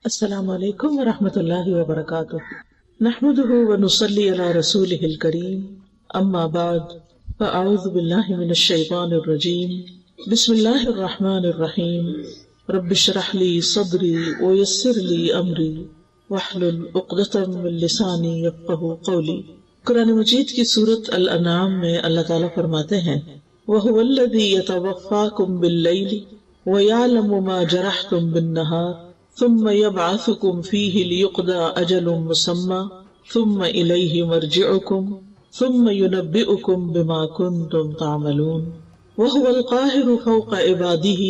السلام علیکم ورحمۃ اللہ وبرکاتہ، نحمده ونصلی علی رسولہ الکریم، اما بعد فاعوذ باللہ من الشیطان الرجیم، بسم اللہ الرحمن الرحیم، رب اشرح لی صدری ویسر لی امری واحلل عقدۃ من لسانی یفقہوا قولی۔ قرآن مجید کی سورۃ الانعام میں اللہ تعالیٰ فرماتے ہیں وَهُوَ الَّذِي يَتَوَفَّاكُم بِاللَّيْلِ وَيَعْلَمُ مَا جَرَحْتُم بِالنَّهَارِ ثم يبعثكم فيه ليقضى أجل مسمى ثم إليه مرجعكم ثم ينبئكم بما كنتم تعملون وهو القاهر فوق عباده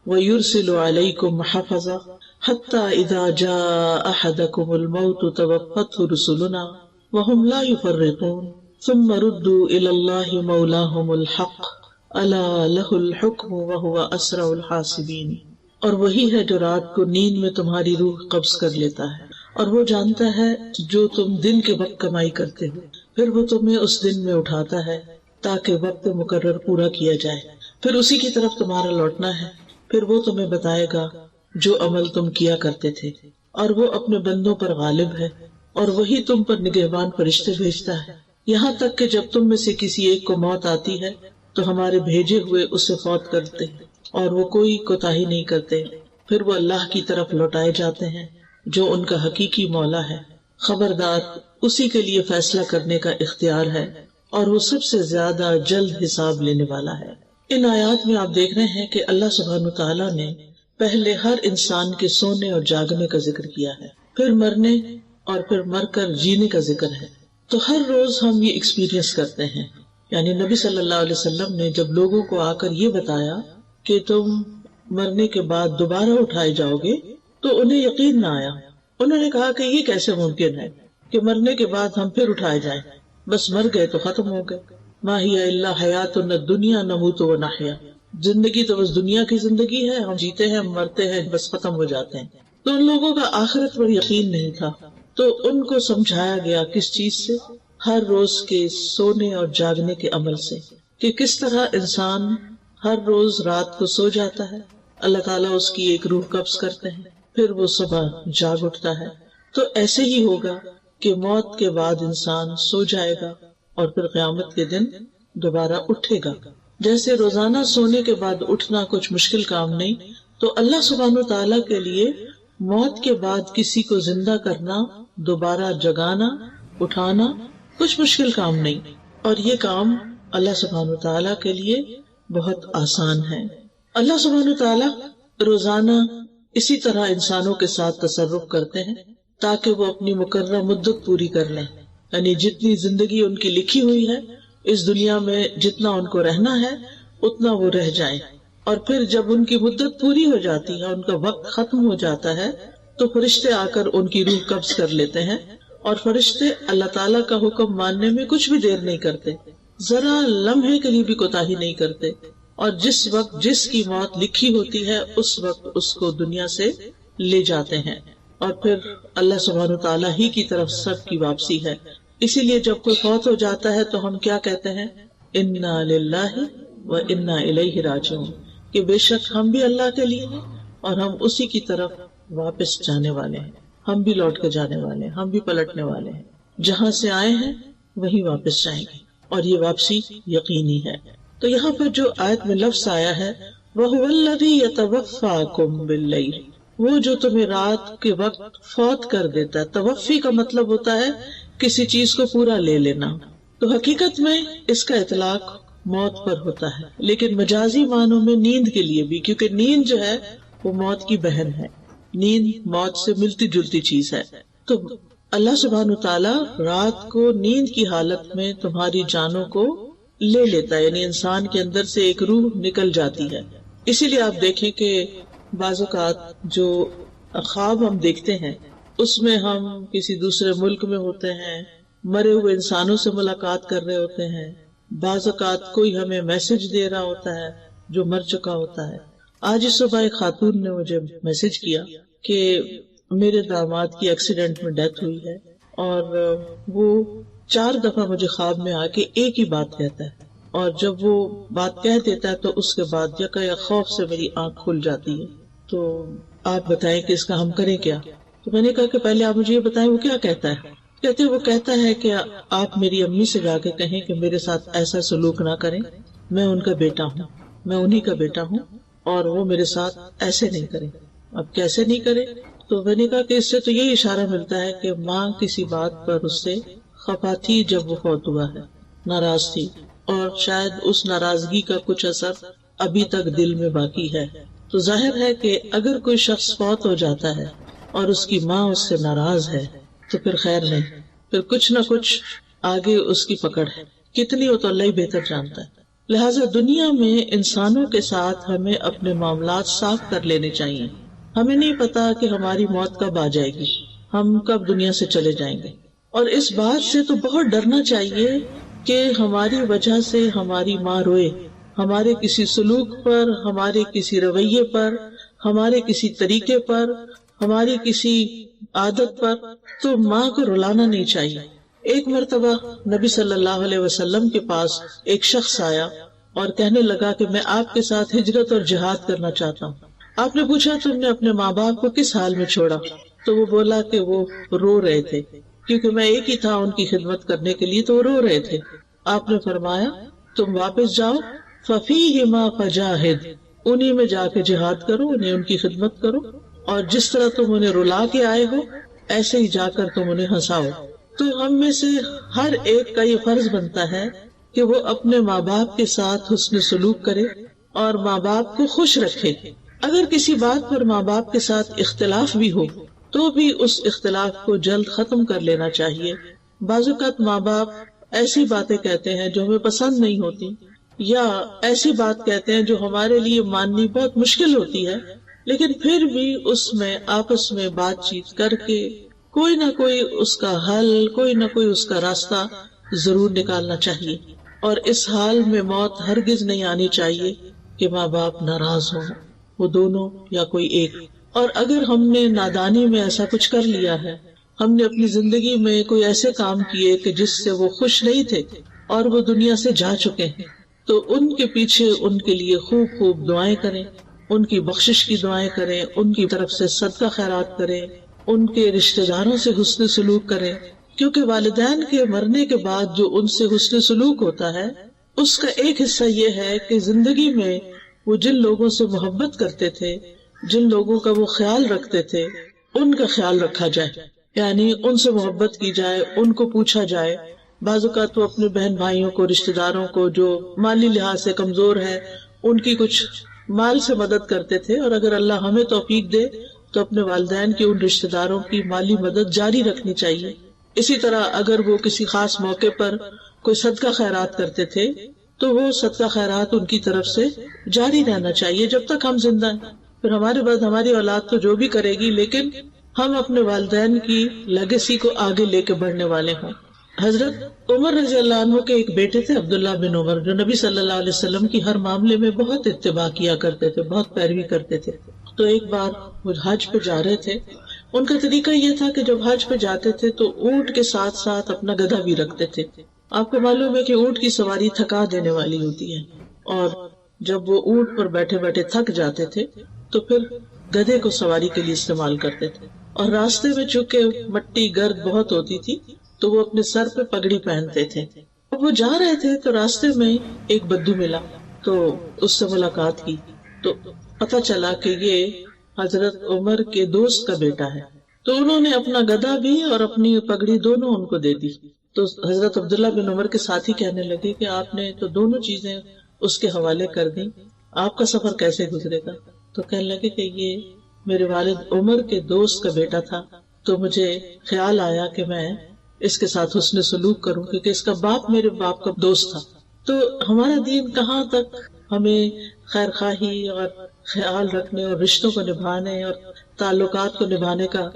ويرسل عليكم حفظا حتى إذا جاء أحدكم الموت توفته رسلنا وهم لا يفرطون ثم ردوا إلى الله مولاهم الحق ألا له الحكم وهو أسرع الحاسبين۔ اور وہی ہے جو رات کو نیند میں تمہاری روح قبض کر لیتا ہے، اور وہ جانتا ہے جو تم دن کے وقت کمائی کرتے ہو، پھر وہ تمہیں اس دن میں اٹھاتا ہے تاکہ وقت مقرر پورا کیا جائے، پھر اسی کی طرف تمہارا لوٹنا ہے، پھر وہ تمہیں بتائے گا جو عمل تم کیا کرتے تھے، اور وہ اپنے بندوں پر غالب ہے، اور وہی تم پر نگہبان فرشتے بھیجتا ہے، یہاں تک کہ جب تم میں سے کسی ایک کو موت آتی ہے تو ہمارے بھیجے ہوئے اسے فوت کرتے ہیں، اور وہ کوئی کوتاہی نہیں کرتے، پھر وہ اللہ کی طرف لوٹائے جاتے ہیں جو ان کا حقیقی مولا ہے، خبردار اسی کے لیے فیصلہ کرنے کا اختیار ہے، اور وہ سب سے زیادہ جلد حساب لینے والا ہے۔ ان آیات میں آپ دیکھ رہے ہیں کہ اللہ سبحانہ تعالیٰ نے پہلے ہر انسان کے سونے اور جاگنے کا ذکر کیا ہے، پھر مرنے اور پھر مر کر جینے کا ذکر ہے۔ تو ہر روز ہم یہ ایکسپیرینس کرتے ہیں، یعنی نبی صلی اللہ علیہ وسلم نے جب لوگوں کو آ کر یہ بتایا کہ تم مرنے کے بعد دوبارہ اٹھائے جاؤ گے تو انہیں یقین نہ آیا۔ انہوں نے کہا کہ یہ کیسے ممکن ہے کہ مرنے کے بعد ہم پھر اٹھائے جائیں، بس مر گئے تو ختم ہو گئے، ما ہی الا حیاتنا الدنیا نموت و نحیا، زندگی تو بس دنیا کی زندگی ہے، ہم جیتے ہیں ہم مرتے ہیں بس ختم ہو جاتے ہیں۔ تو ان لوگوں کا آخرت پر یقین نہیں تھا، تو ان کو سمجھایا گیا کس چیز سے؟ ہر روز کے سونے اور جاگنے کے عمل سے، کہ کس طرح انسان ہر روز رات کو سو جاتا ہے، اللہ تعالیٰ اس کی ایک روح قبض کرتے ہیں، پھر وہ صبح جاگ اٹھتا ہے۔ تو ایسے ہی ہوگا کہ موت کے بعد انسان سو جائے گا اور پھر قیامت کے دن دوبارہ اٹھے گا۔ جیسے روزانہ سونے کے بعد اٹھنا کچھ مشکل کام نہیں، تو اللہ سبحانہ تعالیٰ کے لیے موت کے بعد کسی کو زندہ کرنا، دوبارہ جگانا، اٹھانا کچھ مشکل کام نہیں، اور یہ کام اللہ سبحانہ تعالیٰ کے لیے بہت آسان ہے۔ اللہ سبحانہ تعالیٰ روزانہ اسی طرح انسانوں کے ساتھ تصرف کرتے ہیں تاکہ وہ اپنی مقررہ مدت پوری کر لیں، یعنی جتنی زندگی ان کی لکھی ہوئی ہے اس دنیا میں، جتنا ان کو رہنا ہے اتنا وہ رہ جائیں، اور پھر جب ان کی مدت پوری ہو جاتی ہے، ان کا وقت ختم ہو جاتا ہے، تو فرشتے آ کر ان کی روح قبض کر لیتے ہیں، اور فرشتے اللہ تعالیٰ کا حکم ماننے میں کچھ بھی دیر نہیں کرتے، ذرا لمحے کے لیے بھی کوتاہی نہیں کرتے، اور جس وقت جس کی موت لکھی ہوتی ہے اس وقت اس کو دنیا سے لے جاتے ہیں، اور پھر اللہ سبحانہ تعالیٰ ہی کی طرف سب کی واپسی ہے۔ اسی لیے جب کوئی فوت ہو جاتا ہے تو ہم کیا کہتے ہیں؟ انا للہ و انا الیہ راجعون، کہ بے شک ہم بھی اللہ کے لیے ہیں اور ہم اسی کی طرف واپس جانے والے ہیں، ہم بھی لوٹ کے جانے والے ہیں، ہم بھی پلٹنے والے ہیں، جہاں سے آئے ہیں وہیں واپس جائیں گے، اور یہ واپسی یقینی ہے۔ تو یہاں پر جو آیت میں لفظ آیا ہے وَهُوَ الَّذِي يَتَوَفَّاكُم بِاللَّيْلِ، وہ جو تمہیں رات کے وقت فوت کر دیتا ہے۔ توفی کا مطلب ہوتا ہے کسی چیز کو پورا لے لینا، تو حقیقت میں اس کا اطلاق موت پر ہوتا ہے، لیکن مجازی معنوں میں نیند کے لیے بھی، کیونکہ نیند جو ہے وہ موت کی بہن ہے، نیند موت سے ملتی جلتی چیز ہے۔ تو اللہ سبحانہ تعالیٰ رات کو نیند کی حالت میں تمہاری جانوں کو لے لیتا ہے، یعنی انسان کے اندر سے ایک روح نکل جاتی ہے۔ اسی لیے آپ دیکھیں کہ بعض اوقات جو خواب ہم دیکھتے ہیں اس میں ہم کسی دوسرے ملک میں ہوتے ہیں، مرے ہوئے انسانوں سے ملاقات کر رہے ہوتے ہیں، بعض اوقات کوئی ہمیں میسج دے رہا ہوتا ہے جو مر چکا ہوتا ہے۔ آج اس صبح ایک خاتون نے مجھے میسج کیا کہ میرے داماد کی ایکسیڈنٹ میں ڈیتھ ہوئی ہے، اور وہ 4 دفعہ مجھے خواب میں آ کے ایک ہی بات کہتا ہے، اور جب وہ بات کہہ دیتا ہے تو اس کے بعد یکا خوف سے میری آنکھ کھل جاتی ہے۔ تو آپ بتائیں کہ اس کا ہم کریں کیا؟ تو میں نے کہا کہ پہلے آپ مجھے یہ بتائیں وہ کیا کہتا ہے. کہتے وہ کہتا ہے کہ آپ میری امی سے جا کے کہیں کہ میرے ساتھ ایسا سلوک نہ کریں، میں ان کا بیٹا ہوں، میں انہی کا بیٹا ہوں، اور وہ میرے ساتھ ایسے نہیں کریں. اب کیسے نہیں کرے؟ تو میں نے کہا کہ اس سے تو یہی اشارہ ملتا ہے کہ ماں کسی بات پر اس سے خفا تھی جب وہ فوت ہوا ہے، ناراض تھی، اور شاید اس ناراضگی کا کچھ اثر ابھی تک دل میں باقی ہے. تو ظاہر ہے کہ اگر کوئی شخص فوت ہو جاتا ہے اور اس کی ماں اس سے ناراض ہے تو پھر خیر نہیں، پھر کچھ نہ کچھ آگے اس کی پکڑ ہے، کتنی ہو تو اللہ ہی بہتر جانتا ہے. لہٰذا دنیا میں انسانوں کے ساتھ ہمیں اپنے معاملات صاف کر لینے چاہیے. ہمیں نہیں پتا کہ ہماری موت کب آ جائے گی، ہم کب دنیا سے چلے جائیں گے، اور اس بات سے تو بہت ڈرنا چاہیے کہ ہماری وجہ سے ہماری ماں روئے، ہمارے کسی سلوک پر، ہمارے کسی رویے پر، ہمارے کسی طریقے پر، ہماری کسی عادت پر، تو ماں کو رلانا نہیں چاہیے. ایک مرتبہ نبی صلی اللہ علیہ وسلم کے پاس ایک شخص آیا اور کہنے لگا کہ میں آپ کے ساتھ ہجرت اور جہاد کرنا چاہتا ہوں. آپ نے پوچھا تم نے اپنے ماں باپ کو کس حال میں چھوڑا؟ تو وہ بولا کہ وہ رو رہے تھے، کیونکہ میں ایک ہی تھا ان کی خدمت کرنے کے لیے، تو وہ رو رہے تھے. آپ نے فرمایا تم واپس جاؤ، فَفِيهِمَا فَجَاهِدْ، انہی میں جا کے جہاد کرو، انہیں ان کی خدمت کرو، اور جس طرح تم انہیں رلا کے آئے ہو ایسے ہی جا کر تم انہیں ہنساؤ. تو ہم میں سے ہر ایک کا یہ فرض بنتا ہے کہ وہ اپنے ماں باپ کے ساتھ حسن سلوک کرے اور ماں باپ کو خوش رکھے. اگر کسی بات پر ماں باپ کے ساتھ اختلاف بھی ہو تو بھی اس اختلاف کو جلد ختم کر لینا چاہیے. بعض اوقات ماں باپ ایسی باتیں کہتے ہیں جو ہمیں پسند نہیں ہوتی، یا ایسی بات کہتے ہیں جو ہمارے لیے ماننی بہت مشکل ہوتی ہے، لیکن پھر بھی اس میں آپس میں بات چیت کر کے کوئی نہ کوئی اس کا حل، کوئی نہ کوئی اس کا راستہ ضرور نکالنا چاہیے. اور اس حال میں موت ہرگز نہیں آنی چاہیے کہ ماں باپ ناراض ہوں، وہ دونوں یا کوئی ایک. اور اگر ہم نے نادانی میں ایسا کچھ کر لیا ہے، ہم نے اپنی زندگی میں کوئی ایسے کام کیے کہ جس سے وہ خوش نہیں تھے اور وہ دنیا سے جا چکے ہیں، تو ان کے پیچھے ان کے لیے خوب خوب دعائیں کریں، ان کی بخشش کی دعائیں کریں، ان کی طرف سے صدقہ خیرات کریں، ان کے رشتہ داروں سے حسن سلوک کریں، کیونکہ والدین کے مرنے کے بعد جو ان سے حسن سلوک ہوتا ہے اس کا ایک حصہ یہ ہے کہ زندگی میں وہ جن لوگوں سے محبت کرتے تھے، جن لوگوں کا وہ خیال رکھتے تھے، ان کا خیال رکھا جائے، یعنی ان سے محبت کی جائے، ان کو پوچھا جائے. بعض اوقات تو اپنے بہن بھائیوں کو، رشتہ داروں کو جو مالی لحاظ سے کمزور ہے ان کی کچھ مال سے مدد کرتے تھے، اور اگر اللہ ہمیں توفیق دے تو اپنے والدین کی ان رشتہ داروں کی مالی مدد جاری رکھنی چاہیے. اسی طرح اگر وہ کسی خاص موقع پر کوئی صدقہ خیرات کرتے تھے تو وہ صدقہ خیرات ان کی طرف سے جاری رہنا چاہیے جب تک ہم زندہ ہیں. پھر ہمارے بعد ہماری اولاد تو جو بھی کرے گی، لیکن ہم اپنے والدین کی لیگیسی کو آگے لے کے بڑھنے والے ہوں. حضرت عمر رضی اللہ عنہ کے ایک بیٹے تھے عبداللہ بن عمر، جو نبی صلی اللہ علیہ وسلم کی ہر معاملے میں بہت اتباع کیا کرتے تھے، بہت پیروی کرتے تھے. تو ایک بار وہ حج پہ جا رہے تھے. ان کا طریقہ یہ تھا کہ جب حج پہ جاتے تھے تو اونٹ کے ساتھ ساتھ اپنا گدھا بھی رکھتے تھے. آپ کو معلوم ہے کہ اونٹ کی سواری تھکا دینے والی ہوتی ہے، اور جب وہ اونٹ پر بیٹھے بیٹھے تھک جاتے تھے تو پھر گدھے کو سواری کے لیے استعمال کرتے تھے. اور راستے میں چونکہ مٹی گرد بہت ہوتی تھی تو وہ اپنے سر پہ پگڑی پہنتے تھے. اب وہ جا رہے تھے تو راستے میں ایک بدو ملا، تو اس سے ملاقات کی تو پتہ چلا کہ یہ حضرت عمر کے دوست کا بیٹا ہے. تو انہوں نے اپنا گدھا بھی اور اپنی پگڑی دونوں ان کو دے دی. تو حضرت عبداللہ بن عمر کے ساتھی کہنے لگے کہ آپ نے تو دونوں چیزیں اس کے حوالے کر دی، آپ کا سفر کیسے گزرے گا؟ تو کہنے لگے کہ یہ میرے والد عمر کے دوست کا بیٹا تھا، تو مجھے خیال آیا کہ میں اس کے ساتھ حسن سلوک کروں، کیونکہ اس کا باپ میرے باپ کا دوست تھا. تو ہمارا دین کہاں تک ہمیں خیر خواہی اور خیال رکھنے اور رشتوں کو نبھانے اور تعلقات کو نبھانے کا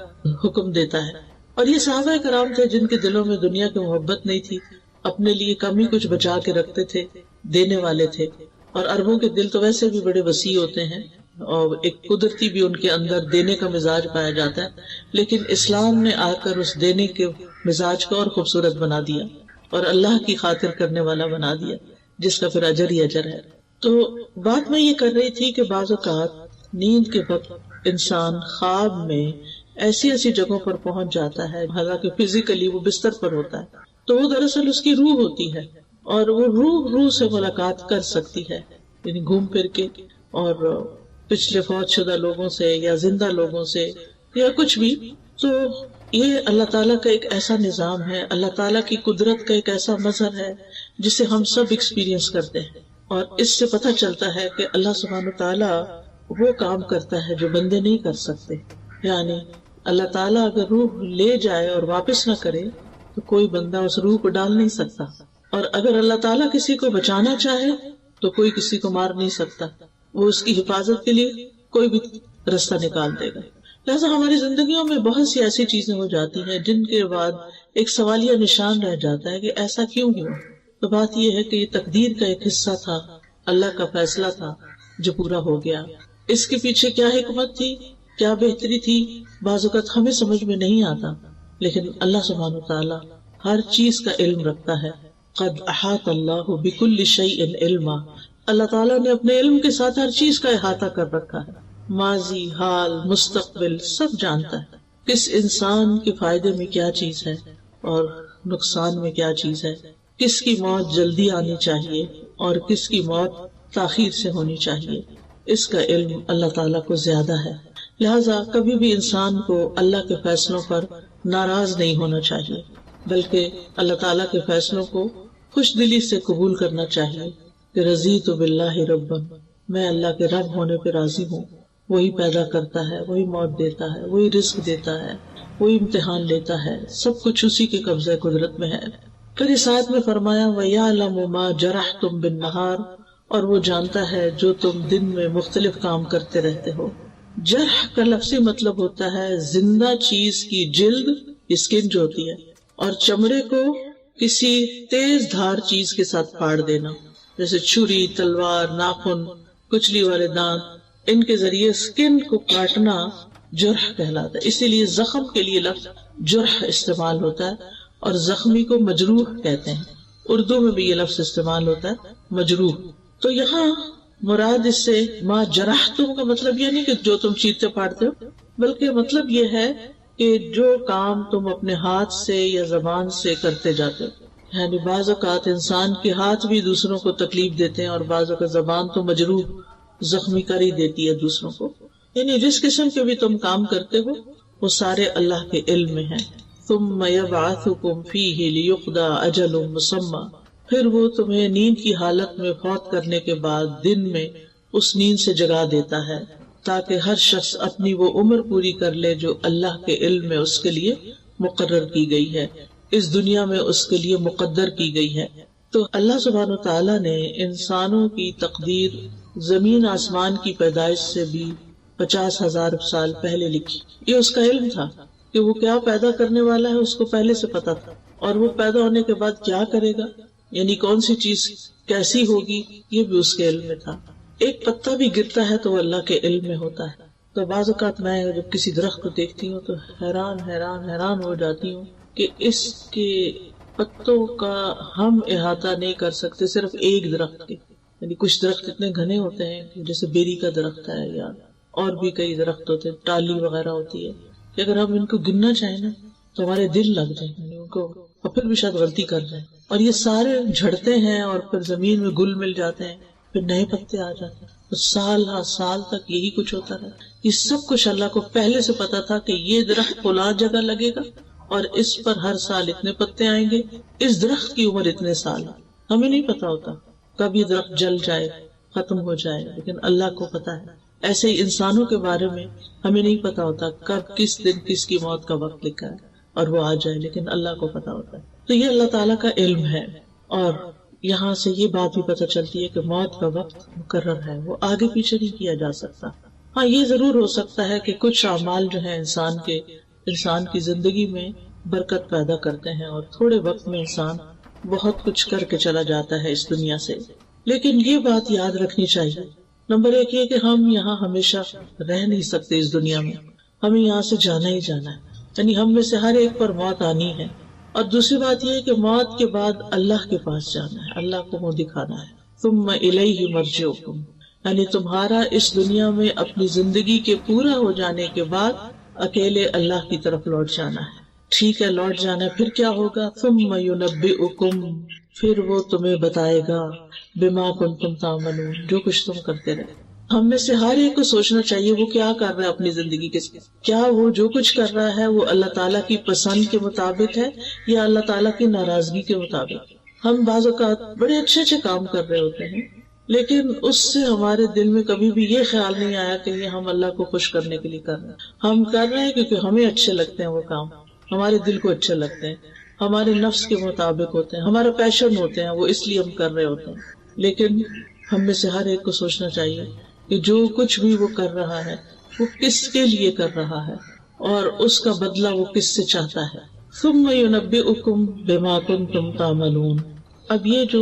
حکم دیتا ہے. اور یہ صحابہ کرام تھے جن کے دلوں میں دنیا کی محبت نہیں تھی، اپنے لیے کم ہی کچھ بچا کے رکھتے تھے، دینے والے تھے. اور عربوں کے دل تو ویسے بھی بڑے وسیع ہوتے ہیں، اور ایک قدرتی بھی ان کے اندر دینے کا مزاج پایا جاتا ہے، لیکن اسلام نے آ کر اس دینے کے مزاج کو اور خوبصورت بنا دیا اور اللہ کی خاطر کرنے والا بنا دیا، جس کا پھر اجر ہی اجر ہے. تو بات میں یہ کر رہی تھی کہ بعض اوقات نیند کے وقت انسان خواب میں ایسی ایسی جگہوں پر پہنچ جاتا ہے، حالانکہ فزیکلی وہ بستر پر ہوتا ہے، تو وہ دراصل اس کی روح ہوتی ہے، اور وہ روح سے ملاقات کر سکتی ہے، یعنی گھوم پھر کے، اور پچھلے فوت شدہ لوگوں سے یا زندہ لوگوں سے یا کچھ بھی. تو یہ اللہ تعالیٰ کا ایک ایسا نظام ہے، اللہ تعالیٰ کی قدرت کا ایک ایسا مظہر ہے جسے ہم سب ایکسپیرینس کرتے ہیں، اور اس سے پتہ چلتا ہے کہ اللہ سبحانہ تعالیٰ وہ کام کرتا ہے جو بندے نہیں کر سکتے. یعنی اللہ تعالیٰ اگر روح لے جائے اور واپس نہ کرے تو کوئی بندہ اس روح کو ڈال نہیں سکتا، اور اگر اللہ تعالیٰ کسی کو بچانا چاہے تو کوئی کسی کو مار نہیں سکتا، وہ اس کی حفاظت کے لیے کوئی بھی رستہ نکال دے گا. لہٰذا ہماری زندگیوں میں بہت سی ایسی چیزیں ہو جاتی ہیں جن کے بعد ایک سوالیہ نشان رہ جاتا ہے کہ ایسا کیوں ہوا. تو بات یہ ہے کہ یہ تقدیر کا ایک حصہ تھا، اللہ کا فیصلہ تھا جو پورا ہو گیا. اس کے پیچھے کیا حکمت تھی، کیا بہتری تھی، بعض اوقات ہمیں سمجھ میں نہیں آتا، لیکن اللہ سبحانہ وتعالی ہر چیز کا علم رکھتا ہے. قد احاط اللہ بکل شیء علما، اللہ تعالیٰ نے اپنے علم کے ساتھ ہر چیز کا احاطہ کر رکھا ہے، ماضی، حال، مستقبل سب جانتا ہے. کس انسان کے فائدے میں کیا چیز ہے اور نقصان میں کیا چیز ہے، کس کی موت جلدی آنی چاہیے اور کس کی موت تاخیر سے ہونی چاہیے، اس کا علم اللہ تعالیٰ کو زیادہ ہے. لہٰذا کبھی بھی انسان کو اللہ کے فیصلوں پر ناراض نہیں ہونا چاہیے، بلکہ اللہ تعالیٰ کے فیصلوں کو خوش دلی سے قبول کرنا چاہیے کہ رضیت باللہ ربا، میں اللہ کے رب ہونے پہ راضی ہوں. وہی پیدا کرتا ہے، وہی موت دیتا ہے، وہی رزق دیتا ہے، وہی امتحان لیتا ہے، سب کچھ اسی کے قبضہ قدرت میں ہے. پھر اس آیت میں فرمایا وَيَعْلَمُ مَا جَرَحْتُمْ بِالنَّهَارِ، اور وہ جانتا ہے جو تم دن میں مختلف کام کرتے رہتے ہو. جرح کا لفظی مطلب ہوتا ہے زندہ چیز کی جلد، اسکن جو ہوتی ہے، اور چمڑے کو کسی تیز دھار چیز کے ساتھ پھاڑ دینا، جیسے چھری، تلوار، ناخن، کچلی والے دانت، ان کے ذریعے اسکن کو کاٹنا جرح کہلاتا ہے. اسی لیے زخم کے لیے لفظ جرح استعمال ہوتا ہے، اور زخمی کو مجروح کہتے ہیں. اردو میں بھی یہ لفظ استعمال ہوتا ہے، مجروح. تو یہاں مراد اس سے ما جرحتم کا مطلب یہ نہیں کہ جو تم چیرتے پھاڑتے ہو، بلکہ مطلب یہ ہے کہ جو کام تم اپنے ہاتھ سے یا زبان سے کرتے جاتے ہو. یعنی بعض اوقات انسان کے ہاتھ بھی دوسروں کو تکلیف دیتے ہیں، اور بعض اوقات زبان تو مجروح، زخمی کر ہی دیتی ہے دوسروں کو. یعنی جس قسم کے بھی تم کام کرتے ہو وہ سارے اللہ کے علم میں ہیں. ثم یبعثکم فیہ لیقضی اجل مسمی، پھر وہ تمہیں نیند کی حالت میں فوت کرنے کے بعد دن میں اس نیند سے جگا دیتا ہے، تاکہ ہر شخص اپنی وہ عمر پوری کر لے جو اللہ کے علم میں اس کے لیے مقرر کی گئی ہے، اس دنیا میں اس کے لیے مقدر کی گئی ہے. تو اللہ سبحانہ وتعالیٰ نے انسانوں کی تقدیر زمین آسمان کی پیدائش سے بھی 50,000 سال پہلے لکھی. یہ اس کا علم تھا کہ وہ کیا پیدا کرنے والا ہے، اس کو پہلے سے پتا تھا، اور وہ پیدا ہونے کے بعد کیا کرے گا، یعنی کون سی چیز کیسی ہوگی، یہ بھی اس کے علم میں تھا. ایک پتا بھی گرتا ہے تو وہ اللہ کے علم میں ہوتا ہے. تو بعض اوقات میں جب کسی درخت کو دیکھتی ہوں تو حیران ہو جاتی ہوں کہ اس کے پتوں کا ہم احاطہ نہیں کر سکتے صرف ایک درخت کے. یعنی کچھ درخت اتنے گھنے ہوتے ہیں کہ جیسے بیری کا درخت ہے یا اور بھی کئی درخت ہوتے ہیں، ٹالی وغیرہ ہوتی ہے، کہ اگر ہم ان کو گننا چاہیں نا تو ہمارے دل لگ جائیں، یعنی ان کو، اور پھر بھی شاید غلطی کر جائیں. اور یہ سارے جھڑتے ہیں اور پھر زمین میں گل مل جاتے ہیں، پھر نئے پتے آ جاتے ہیں. تو سال ہر سال تک یہی کچھ ہوتا رہا. یہ سب کچھ اللہ کو پہلے سے پتا تھا کہ یہ درخت فلاں جگہ لگے گا اور اس پر ہر سال اتنے پتے آئیں گے، اس درخت کی عمر اتنے سال. ہمیں نہیں پتا ہوتا کب یہ درخت جل جائے، ختم ہو جائے، لیکن اللہ کو پتا ہے. ایسے ہی انسانوں کے بارے میں ہمیں نہیں پتا ہوتا کب کس دن کس کی موت کا وقت لکھا ہے اور وہ آ جائے، لیکن اللہ کو پتا ہوتا ہے. تو یہ اللہ تعالیٰ کا علم ہے. اور یہاں سے یہ بات بھی پتہ چلتی ہے کہ موت کا وقت مقرر ہے، وہ آگے پیچھے نہیں کیا جا سکتا. ہاں یہ ضرور ہو سکتا ہے کہ کچھ اعمال جو ہیں انسان کی زندگی میں برکت پیدا کرتے ہیں اور تھوڑے وقت میں انسان بہت کچھ کر کے چلا جاتا ہے اس دنیا سے. لیکن یہ بات یاد رکھنی چاہیے، نمبر ایک یہ کہ ہم یہاں ہمیشہ رہ نہیں سکتے اس دنیا میں، ہمیں یہاں سے جانا ہی جانا ہے. یعنی ہم میں سے ہر ایک پر موت آنی ہے. اور دوسری بات یہ ہے کہ موت کے بعد اللہ کے پاس جانا ہے، اللہ کو منہ دکھانا ہے. ثم الیہ مرجعکم، یعنی تمہارا اس دنیا میں اپنی زندگی کے پورا ہو جانے کے بعد اکیلے اللہ کی طرف لوٹ جانا ہے. ٹھیک ہے لوٹ جانا ہے، پھر کیا ہوگا؟ ثم ينبئکم، پھر وہ تمہیں بتائے گا، بما کنتم تعملون، جو کچھ تم کرتے رہے. ہم میں سے ہر ایک کو سوچنا چاہیے وہ کیا کر رہا ہے اپنی زندگی کے ساتھ. کیا وہ جو کچھ کر رہا ہے وہ اللہ تعالیٰ کی پسند کے مطابق ہے یا اللہ تعالیٰ کی ناراضگی کے مطابق؟ ہم بعض اوقات بڑے اچھے کام کر رہے ہوتے ہیں لیکن اس سے ہمارے دل میں کبھی بھی یہ خیال نہیں آیا کہ یہ ہم اللہ کو خوش کرنے کے لیے کر رہے ہیں. ہم کر رہے ہیں کیونکہ ہمیں اچھے لگتے ہیں وہ کام، ہمارے دل کو اچھے لگتے ہیں، ہمارے نفس کے مطابق ہوتے ہیں، ہمارا پیشن ہوتے ہیں، وہ اس لیے ہم کر رہے ہوتے ہیں. لیکن ہم میں سے ہر ایک کو سوچنا چاہیے کہ جو کچھ بھی وہ کر رہا ہے وہ کس کے لیے کر رہا ہے اور اس کا بدلہ وہ کس سے چاہتا ہے. ثم ينبئکم بما کنتم تعملون. اب یہ جو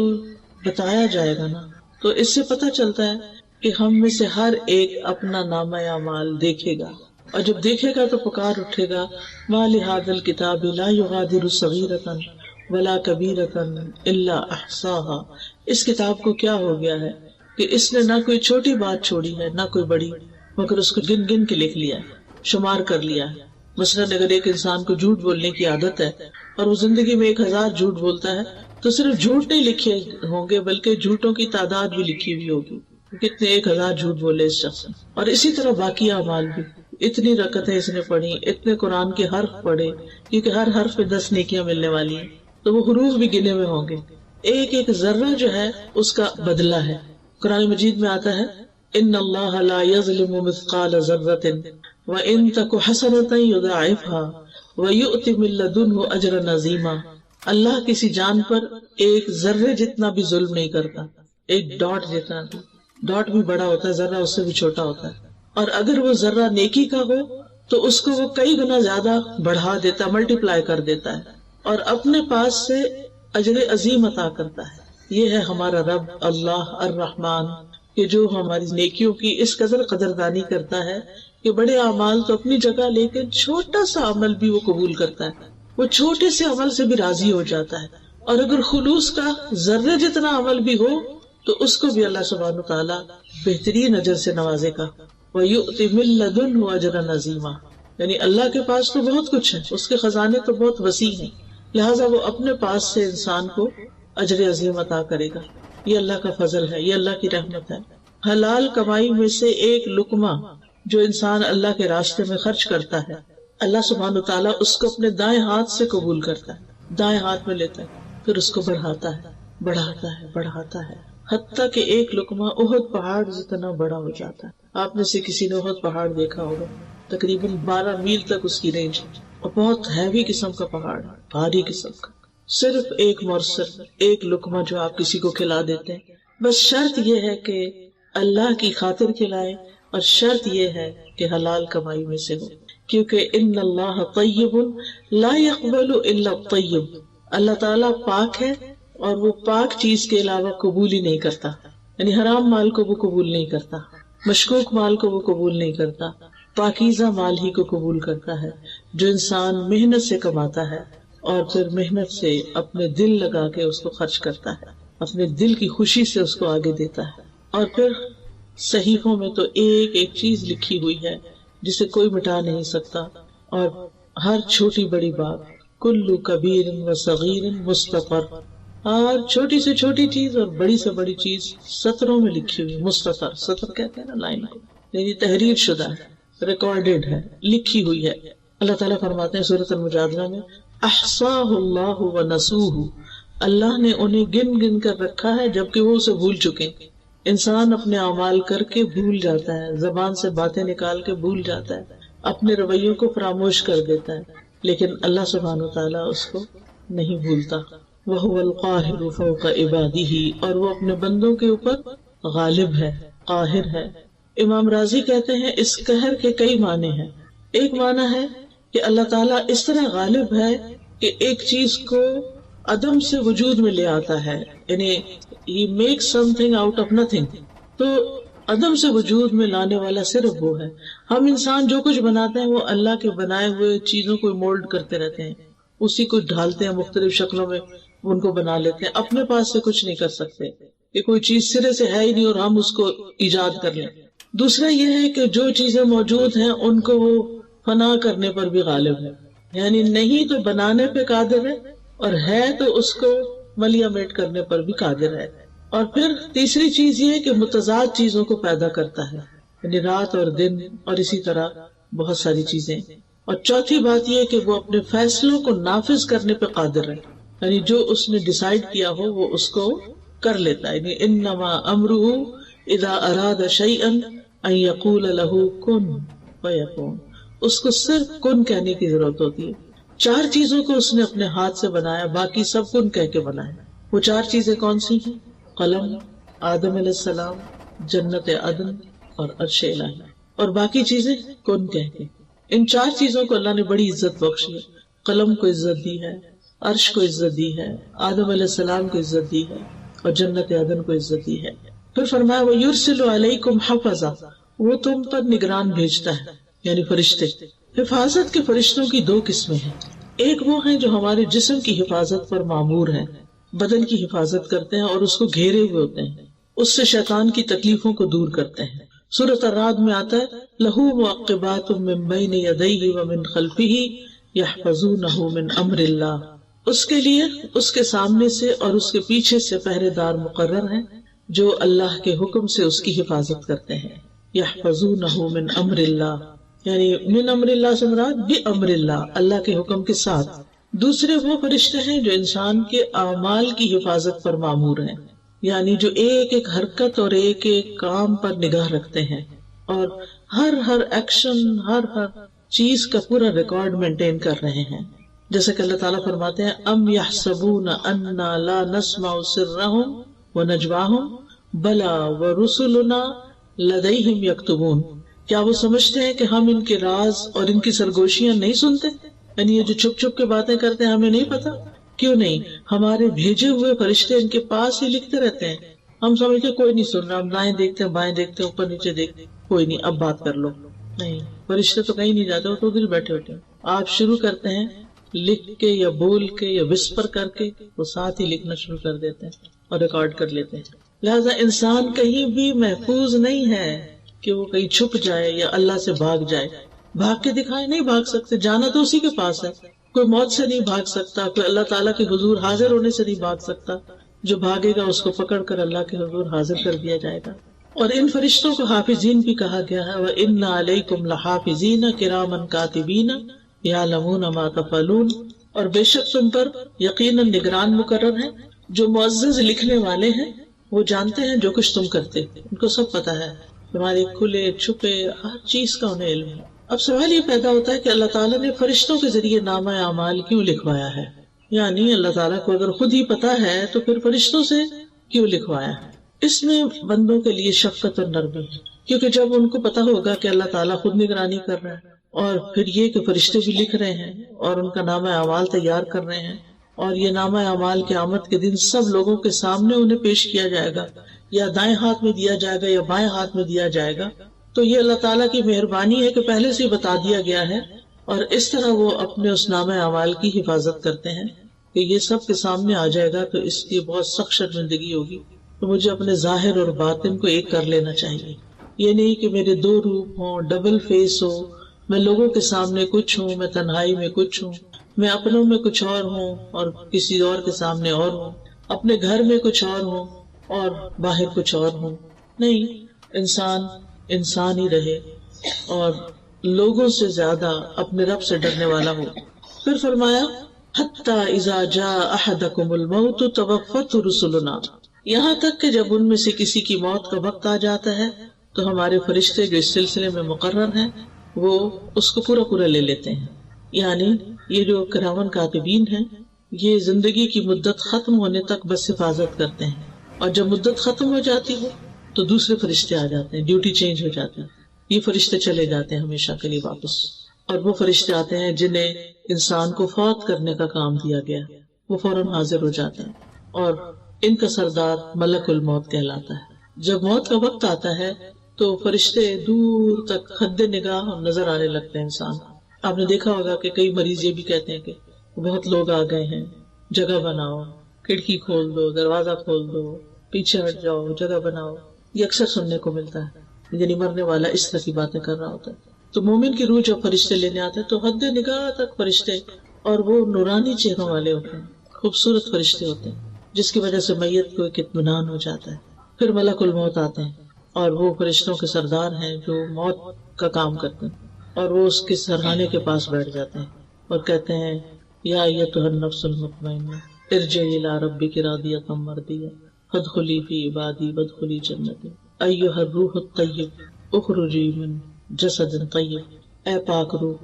بتایا جائے گا نا تو اس سے پتہ چلتا ہے کہ ہم میں سے ہر ایک اپنا نامہ اعمال دیکھے گا، اور جب دیکھے گا تو پکار اٹھے گا، ما لهذا الكتاب لا يغادر صغيرة ولا كبيرة الا احصاها. اس کتاب کو کیا ہو گیا ہے کہ اس نے نہ کوئی چھوٹی بات چھوڑی ہے نہ کوئی بڑی، مگر اس کو گن گن کے لکھ لیا ہے، شمار کر لیا ہے. مثلاً اگر ایک انسان کو جھوٹ بولنے کی عادت ہے اور وہ زندگی میں 1000 جھوٹ بولتا ہے تو صرف جھوٹ نہیں لکھے ہوں گے بلکہ جھوٹوں کی تعداد بھی لکھی ہوئی ہوگی، کتنے 1000 جھوٹ بولے اس شخص نے. اور اسی طرح باقی اعمال بھی، اتنی رکعتیں اس نے پڑھی، اتنے قرآن کے حرف پڑھے، کیونکہ ہر حرف پہ 10 نیکیاں ملنے والی ہیں، تو وہ حروف بھی گنے ہوئے ہوں گے. ایک ایک ذرہ جو ہے اس کا بدلہ ہے. قرآن مجید میں آتا ہے ان اللہ لا یظلم مثقال ذرۃ وان تک حسنۃ یضاعفها ویؤت من لدنہ اجرا عظیما. اللہ کسی جان پر ایک ذرے جتنا بھی ظلم نہیں کرتا، ایک ڈاٹ جتنا بھی، ڈاٹ بھی بڑا ہوتا ہے، ذرہ اس سے بھی چھوٹا ہوتا ہے، اور اگر وہ ذرہ نیکی کا ہو تو اس کو وہ کئی گنا زیادہ بڑھا دیتا ہے، ملٹی پلائی کر دیتا ہے اور اپنے پاس سے اجر عظیم عطا کرتا ہے. یہ ہے ہمارا رب اللہ الرحمن کہ جو ہماری نیکیوں کی اس قدر قدردانی کرتا ہے کہ بڑے اعمال تو اپنی جگہ لیکن چھوٹا سا عمل بھی وہ قبول کرتا ہے، وہ چھوٹے سے عمل سے بھی راضی ہو جاتا ہے. اور اگر خلوص کا ذرے جتنا عمل بھی ہو تو اس کو بھی اللہ سبحانہ تعالیٰ بہترین اجر سے نوازے گا. وَيُؤْتِ مِن لَّدُنْهُ أَجْرًا عَظِيمًا. یعنی اللہ کے پاس تو بہت کچھ ہے، اس کے خزانے تو بہت وسیع ہیں، لہٰذا وہ اپنے پاس سے انسان کو اجر عظیم عطا کرے گا. یہ اللہ کا فضل ہے، یہ اللہ کی رحمت ہے. حلال کمائی میں سے ایک لقمہ جو انسان اللہ کے راستے میں خرچ کرتا ہے، اللہ سبحانہ تعالیٰ اس کو اپنے دائیں ہاتھ سے قبول کرتا ہے، دائیں ہاتھ میں لیتا ہے، پھر اس کو بڑھاتا ہے، بڑھاتا ہے، بڑھاتا ہے، حتیٰ کہ ایک لقمہ احد پہاڑ جتنا بڑا ہو جاتا ہے. آپ میں سے کسی نے احد پہاڑ دیکھا ہوگا، تقریباً 12 میل تک اس کی رینج ہے اور بہت ہیوی قسم کا پہاڑ ہے، بھاری قسم کا. صرف ایک مورسل، ایک لقمہ جو آپ کسی کو کھلا دیتے ہیں، بس شرط یہ ہے کہ اللہ کی خاطر کھلائے اور شرط یہ ہے کہ حلال کمائی میں سے ہو، کیونکہ ان اللہ طیب لا يقبل الا الطیب. اللہ تعالیٰ پاک ہے اور وہ پاک چیز کے علاوہ قبول ہی نہیں کرتا. یعنی حرام مال کو وہ قبول نہیں کرتا، مشکوک مال کو وہ قبول نہیں کرتا، پاکیزہ مال ہی کو قبول کرتا ہے جو انسان محنت سے کماتا ہے اور پھر محنت سے اپنے دل لگا کے اس کو خرچ کرتا ہے، اپنے دل کی خوشی سے اس کو آگے دیتا ہے. اور پھر صحیفوں میں تو ایک ایک چیز لکھی ہوئی ہے جسے کوئی مٹا نہیں سکتا، اور ہر چھوٹی بڑی بات، کل کبیر و صغیر مستطر، ہر چھوٹی سے چھوٹی چیز اور بڑی سے بڑی چیز سطروں میں لکھی ہوئی. مستطر، سطر کہتے ہیں نا لائن کو، یعنی تحریر شدہ ہے، ریکارڈڈ ہے، لکھی ہوئی ہے. اللہ تعالیٰ فرماتے ہیں سورۃ المجادلہ میں احصاہ اللہ ونسوہ، اللہ نے انہیں گن گن کر رکھا ہے جبکہ وہ اسے بھول چکے. انسان اپنے اعمال کر کے بھول جاتا ہے، زبان سے باتیں نکال کے بھول جاتا ہے، اپنے رویوں کو فراموش کر دیتا ہے، لیکن اللہ سبحانہ وتعالیٰ اس کو نہیں بھولتا. وَهُوَ الْقَاهِرُ فَوْقَ عِبَادِهِ، اور وہ اپنے بندوں کے اوپر غالب ہے، قاہر ہے. امام راضی کہتے ہیں اس قہر کے کئی معنی ہیں. ایک معنی ہے کہ اللہ تعالیٰ اس طرح غالب ہے کہ ایک چیز کو عدم سے وجود میں لے آتا ہے، یعنی he makes something out of nothing. تو عدم سے وجود میں لانے والا صرف وہ ہے. ہم انسان جو کچھ بناتے ہیں وہ اللہ کے بنائے ہوئے چیزوں کو مولڈ کرتے رہتے ہیں، اسی کو ڈھالتے ہیں، مختلف شکلوں میں ان کو بنا لیتے ہیں، اپنے پاس سے کچھ نہیں کر سکتے. کہ کوئی چیز سرے سے ہے ہی نہیں اور ہم اس کو ایجاد کر لیں. دوسرا یہ ہے کہ جو چیزیں موجود ہیں ان کو وہ فنا کرنے پر بھی غالب ہے، یعنی نہیں تو بنانے پہ قادر ہے، اور ہے تو اس کو ملیامیٹ کرنے پر بھی قادر ہے. اور پھر تیسری چیز یہ کہ متضاد چیزوں کو پیدا کرتا ہے، یعنی رات اور دن اور اسی طرح بہت ساری چیزیں. اور چوتھی بات یہ کہ وہ اپنے فیصلوں کو نافذ کرنے پہ قادر ہے، یعنی جو اس نے ڈیسائیڈ کیا ہو وہ اس کو کر لیتا ہے. یعنی انما امرہ اذا اراد شیئا ان یقول له کن فیکون، اس کو صرف کن کہنے کی ضرورت ہوتی ہے. 4 چیزوں کو اس نے اپنے ہاتھ سے بنایا، باقی سب کن کہہ کے بنایا. وہ 4 چیزیں کون سی ہیں؟ قلم، آدم علیہ السلام، جنت عدن اور عرش الہی، اور باقی چیزیں کن کہہ کے. ان 4 چیزوں کو اللہ نے بڑی عزت بخشی ہے. قلم کو عزت دی ہے، عرش کو عزت دی ہے، آدم علیہ السلام کو عزت دی ہے، اور جنت عدن کو عزت دی ہے. پھر فرمایا وَيُرْسِلُ عَلَيْكُمْ حَفَظًا، وہ تم پر نگران بھیجتا ہے، یعنی فرشتے. حفاظت کے فرشتوں کی 2 قسمیں ہیں. ایک وہ ہیں جو ہمارے جسم کی حفاظت پر مامور ہیں، بدن کی حفاظت کرتے ہیں اور اس کو گھیرے ہوئے ہوتے ہیں، اس سے شیطان کی تکلیفوں کو دور کرتے ہیں. سورۃ الرعد میں آتا ہے لَهُ مُعَقِّبَاتٌ مِّن بَيْنِ يَدَيْهِ وَمِن خَلْفِهِ يَحْفَظُونَهُ مِنْ أَمْرِ اللَّهِ، اس کے لیے اس کے سامنے سے اور اس کے پیچھے سے پہرے دار مقرر ہیں جو اللہ کے حکم سے اس کی حفاظت کرتے ہیں. يَحْفَظُونَهُ مِنْ أَمْرِ اللَّهِ، یعنی من امر اللہ سے مراد بِأَمْرِ اللَّهِ، اللہ کے حکم کے ساتھ. دوسرے وہ فرشتے ہیں جو انسان کے اعمال کی حفاظت پر مامور ہیں، یعنی جو ایک ایک حرکت اور ایک ایک کام پر نگاہ رکھتے ہیں اور ہر ایکشن، ہر چیز کا پورا ریکارڈ مینٹین کر رہے ہیں. جیسے کہ اللہ تعالیٰ فرماتے ہیں ام یحسبون انا لا نسمع سرهم ونجواهم بلا ورسلنا لدیہم یکتبون، کیا وہ سمجھتے ہیں کہ ہم ان کے راز اور ان کی سرگوشیاں نہیں سنتے؟ یعنی یہ جو چھپ چھپ کے باتیں کرتے ہیں ہمیں نہیں پتا؟ کیوں نہیں، ہمارے بھیجے ہوئے فرشتے ان کے پاس ہی لکھتے رہتے ہیں. ہم سمجھتے کوئی نہیں سن رہا، ہم دائیں دیکھتے ہیں، بائیں دیکھتے ہیں، اوپر نیچے دیکھتے ہیں، کوئی نہیں اب بات کر لو. نہیں، فرشتے تو کہیں نہیں جاتے، وہ تو دل بیٹھے ہوتے ہیں. آپ شروع کرتے ہیں لکھ کے یا بول کے یا وسپر کر کے، وہ ساتھ ہی لکھنا شروع کر دیتے ہیں اور ریکارڈ کر لیتے ہیں. لہذا انسان کہیں بھی محفوظ نہیں ہے کہ وہ کہیں چھپ جائے یا اللہ سے بھاگ جائے. بھاگ کے دکھائے نہیں بھاگ سکتے، جانا تو اسی کے پاس ہے. کوئی موت سے نہیں بھاگ سکتا، کوئی اللہ تعالیٰ کے حضور حاضر ہونے سے نہیں بھاگ سکتا. جو بھاگے گا اس کو پکڑ کر اللہ کے حضور حاضر کر دیا جائے گا. اور ان فرشتوں کو حافظین بھی کہا گیا ہے، وَإِنَّ عَلَيْكُمْ لَحَافِظِينَ كِرَامًا كَاتِبِينَ يَعْلَمُونَ مَا تَفْعَلُونَ، اور بے شک تم پر یقیناً نگران مقرر ہیں جو معزز لکھنے والے ہیں، وہ جانتے ہیں جو کچھ تم کرتے، ان کو سب پتا ہے، تمہارے کھلے چھپے ہر چیز کا انہیں علم ہے. اب سوال یہ پیدا ہوتا ہے کہ اللہ تعالیٰ نے فرشتوں کے ذریعے نامہ اعمال کیوں لکھوایا ہے؟ یعنی اللہ تعالیٰ کو اگر خود ہی پتا ہے تو پھر فرشتوں سے کیوں لکھوایا ہے؟ اس میں بندوں کے لیے شفقت اور نرمی ہے، کیونکہ جب ان کو پتا ہوگا کہ اللہ تعالیٰ خود نگرانی کر رہا ہے، اور پھر یہ کہ فرشتے بھی لکھ رہے ہیں اور ان کا نامہ اعمال تیار کر رہے ہیں، اور یہ نامہ اعمال قیامت کے دن سب لوگوں کے سامنے انہیں پیش کیا جائے گا، یا دائیں ہاتھ میں دیا جائے گا یا بائیں ہاتھ میں دیا جائے گا. تو یہ اللہ تعالیٰ کی مہربانی ہے کہ پہلے سے بتا دیا گیا ہے، اور اس طرح وہ اپنے اس نامہ اعمال کی حفاظت کرتے ہیں کہ یہ سب کے سامنے آ جائے گا تو اس کی بہت سخت شرمندگی ہوگی. تو مجھے اپنے ظاہر اور باطن کو ایک کر لینا چاہیے. یہ نہیں کہ میرے 2 روپ ہوں، ڈبل فیس ہو، میں لوگوں کے سامنے کچھ ہوں، میں تنہائی میں کچھ ہوں، میں اپنوں میں کچھ اور ہوں اور کسی اور کے سامنے اور ہوں، اپنے گھر میں کچھ اور ہوں اور باہر کچھ اور ہوں. نہیں، انسان ہی رہے اور لوگوں سے زیادہ اپنے رب سے ڈرنے والا ہو. پھر فرمایا حتی اذا جاء احدکم الموت توفته رسلنا، یہاں تک کہ جب ان میں سے کسی کی موت کا وقت آ جاتا ہے تو ہمارے فرشتے جو اس سلسلے میں مقرر ہیں وہ اس کو پورا لے لیتے ہیں. یعنی یہ جو کرامن کاتبین ہیں یہ زندگی کی مدت ختم ہونے تک بس حفاظت کرتے ہیں، اور جب مدت ختم ہو جاتی ہے تو دوسرے فرشتے آ جاتے ہیں، ڈیوٹی چینج ہو جاتی ہے. یہ فرشتے چلے جاتے ہیں ہمیشہ کے لیے واپس، اور وہ فرشتے آتے ہیں جنہیں انسان کو فوت کرنے کا کام دیا گیا، وہ فوراً حاضر ہو جاتے ہیں، اور ان کا سردار ملک الموت کہلاتا ہے. جب موت کا وقت آتا ہے تو فرشتے دور تک حد نگاہ نظر آنے لگتے ہیں انسان. آپ نے دیکھا ہوگا کہ کئی مریض یہ بھی کہتے ہیں کہ بہت لوگ آ گئے ہیں، جگہ بناؤ، کھڑکی کھول دو، دروازہ کھول دو، پیچھے ہٹ جاؤ، جگہ بناؤ، یہ اکثر سننے کو ملتا ہے، یعنی مرنے والا اس طرح کی باتیں کر رہا ہوتا ہے. تو مومن کی روح جب فرشتے لینے آتے ہیں تو حد نگاہ تک فرشتے، اور وہ نورانی چہروں والے ہوتے ہیں، خوبصورت فرشتے ہوتے ہیں، جس کی وجہ سے میت کو ایک اطمینان ہو جاتا ہے. پھر ملک الموت آتے ہیں اور وہ فرشتوں کے سردار ہیں جو موت کا کام کرتے ہیں، اور وہ اس کے سرہانے کے پاس بیٹھ جاتے ہیں اور کہتے ہیں یا ایتھا النفس المطمئنہ ارجعی الی ربک راضیۃ مرضیہ فادخلی فی عبادی وادخلی جنتی ایھا الروح الطیب اخرجی من جسد طیب. اے پاک روح،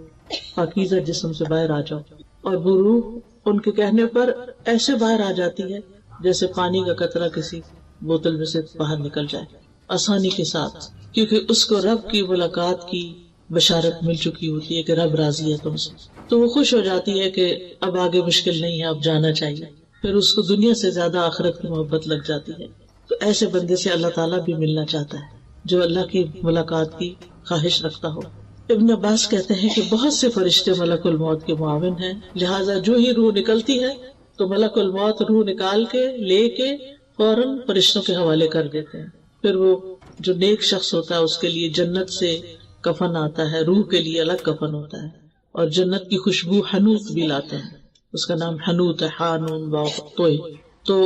پاکیزہ جسم سے باہر آ جاؤ. اور وہ روح ان کے کہنے پر ایسے باہر آ جاتی ہے جیسے پانی کا قطرہ کسی بوتل میں سے باہر نکل جائے، آسانی کے ساتھ، کیونکہ اس کو رب کی ملاقات کی بشارت مل چکی ہوتی ہے کہ رب راضی ہے تم سے. تو وہ خوش ہو جاتی ہے کہ اب آگے مشکل نہیں ہے، اب جانا چاہیے. پھر اس کو دنیا سے زیادہ آخرت کی محبت لگ جاتی ہے. تو ایسے بندے سے اللہ تعالیٰ بھی ملنا چاہتا ہے جو اللہ کی ملاقات کی خواہش رکھتا ہو. ابن عباس کہتے ہیں کہ بہت سے فرشتے ملک الموت کے معاون ہیں، لہٰذا جو ہی روح نکلتی ہے تو ملک الموت روح نکال کے لے کے فوراً فرشتوں کے حوالے کر دیتے ہیں. پھر وہ جو نیک شخص ہوتا ہے اس کے لیے جنت سے کفن آتا ہے، روح کے لیے الگ کفن ہوتا ہے، اور جنت کی خوشبو حنوت بھی لاتے ہیں، اس کا نام حنوت ہے، حانون واو توئے. تو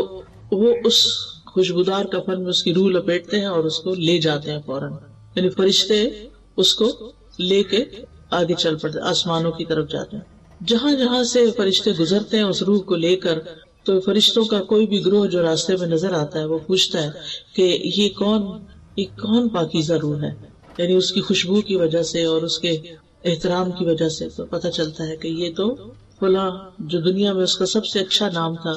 وہ اس خوشبودار کفن میں اس کی روح لپیٹتے ہیں اور اس کو لے جاتے ہیں فوراً، یعنی فرشتے اس کو لے کے آگے چل پڑتے، آسمانوں کی طرف جاتے ہیں. جہاں جہاں سے فرشتے گزرتے ہیں اس روح کو لے کر، تو فرشتوں کا کوئی بھی گروہ جو راستے میں نظر آتا ہے وہ پوچھتا ہے کہ یہ کون پاکیزہ روح ہے، یعنی اس کی خوشبو کی وجہ سے اور اس کے احترام کی وجہ سے تو پتہ چلتا ہے کہ یہ تو فلاں جو دنیا میں اس کا سب سے اچھا نام تھا،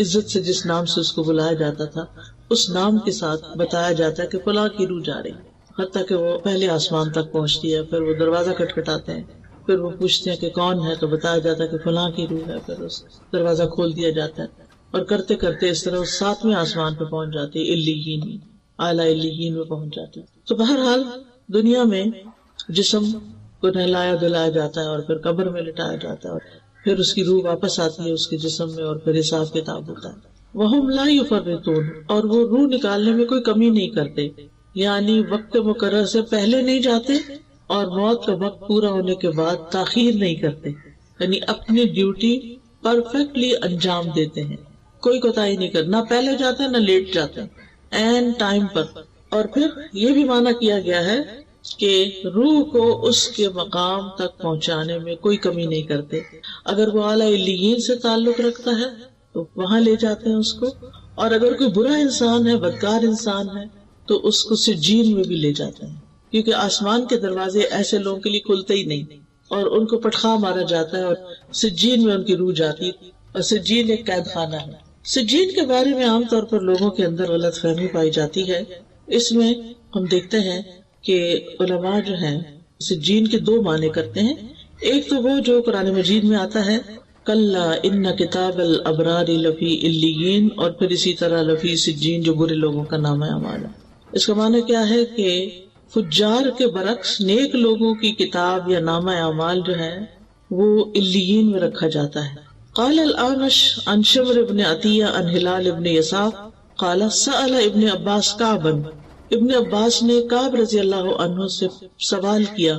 عزت سے جس نام سے اس کو بلایا جاتا تھا، اس نام کے ساتھ بتایا جاتا ہے کہ فلاں کی روح جا رہی. حتیٰ کہ وہ پہلے آسمان تک پہنچتی ہے، پھر وہ دروازہ کھٹکھٹاتے ہیں، پھر وہ پوچھتے ہیں کہ کون ہے، تو بتایا جاتا ہے کہ فلاں کی روح ہے، پھر اس دروازہ کھول دیا جاتا ہے، اور کرتے کرتے اس طرح 7ویں آسمان پہ پہنچ جاتی ہے، علیین میں، اعلیٰ علیین میں پہنچ جاتی ہے. تو بہرحال دنیا میں جسم کو نہلایا دلایا جاتا ہے اور پھر قبر میں لٹایا جاتا ہے، اور پھر اس کی روح واپس آتی ہے اس کے جسم میں، اور پھر حساب کتاب ہوتا ہے. وَهُمْ لَا يُفَرِّطُونَ، اور وہ روح نکالنے میں کوئی کمی نہیں کرتے، یعنی وقت مقرر سے پہلے نہیں جاتے اور موت کا وقت پورا ہونے کے بعد تاخیر نہیں کرتے، یعنی اپنی ڈیوٹی پرفیکٹلی انجام دیتے ہیں، کوئی کوتاہی نہیں کرتے، نہ پہلے جاتے ہیں نہ لیٹ جاتے ہیں، عین ٹائم پر. اور پھر یہ بھی معنی کیا گیا ہے کہ روح کو اس کے مقام تک پہنچانے میں کوئی کمی نہیں کرتے. اگر وہ اعلیٰ علیین سے تعلق رکھتا ہے تو وہاں لے جاتے ہیں اس کو، اور اگر کوئی برا انسان ہے، بدکار انسان ہے، تو اس کو سجین میں بھی لے جاتے ہیں، کیونکہ آسمان کے دروازے ایسے لوگوں کے لیے کھلتے ہی نہیں، اور ان کو پٹخا مارا جاتا ہے اور سجین میں ان کی روح جاتی ہے، اور سجین ایک قید خانہ ہے. سجین کے بارے میں عام طور پر لوگوں کے اندر غلط فہمی پائی جاتی ہے. اس میں ہم دیکھتے ہیں کہ علماء جو ہیں سجین کے 2 معنی کرتے ہیں. ایک تو وہ جو قرآن مجید میں آتا ہے کلا ان کتاب الابرار لفی علیین، اور پھر اسی طرح لفی سجین جو برے لوگوں کا نام اعمال ہے. اس کا معنی کیا ہے کہ فجار کے برعکس نیک لوگوں کی کتاب یا نامہ اعمال جو ہے وہ علیین میں رکھا جاتا ہے. قال الاعمش عن شمر ابن عطیہ عن ہلال ابن یساف قال سأل ابن عباس کعبا، ابن عباس نے کعب رضی اللہ عنہ سے سوال کیا،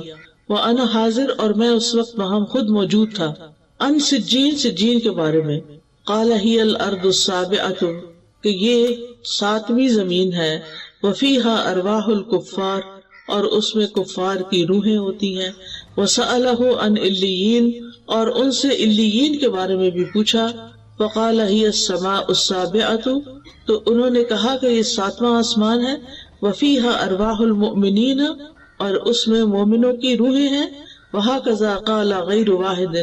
وانا حاضر، اور میں اس وقت وہاں خود موجود تھا، ان سجین، سجین کے بارے میں. قال ہی الارض السابعۃ، کہ یہ 7ویں زمین ہے، وفیہا ارواح الکفار، اور اس میں کفار کی روحیں ہوتی ہیں. وسألہ عن علیین، اور ان سے علیین کے بارے میں بھی پوچھا. فقال ہی السماء السابعۃ، تو انہوں نے کہا کہ یہ 7واں آسمان ہے. وفیہا ارواح المؤمنین، اور اس میں مومنوں کی روحیں ہیں. وہکذا قال غیر واحد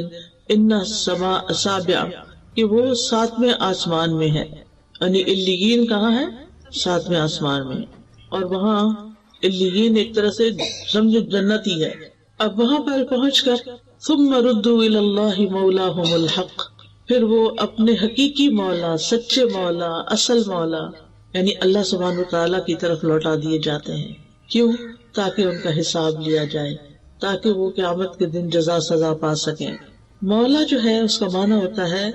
ان السماء السابعۃ، کہ وہ 7ویں آسمان میں ہے، یعنی علیین کہاں ہے؟ 7ویں آسمان میں، اور وہاں علیین ایک طرح سے سمجھو جنت ہی ہے. اب وہاں پر پہنچ کر ثم ردوا الی اللہ مولاہم الحق، پھر وہ اپنے حقیقی مولا، سچے مولا، اصل مولا یعنی اللہ سبحانہ وتعالیٰ کی طرف لوٹا دیے جاتے ہیں. کیوں؟ تاکہ ان کا حساب لیا جائے، تاکہ وہ قیامت کے دن جزا سزا پا سکیں. مولا جو ہے اس کا معنی ہوتا ہے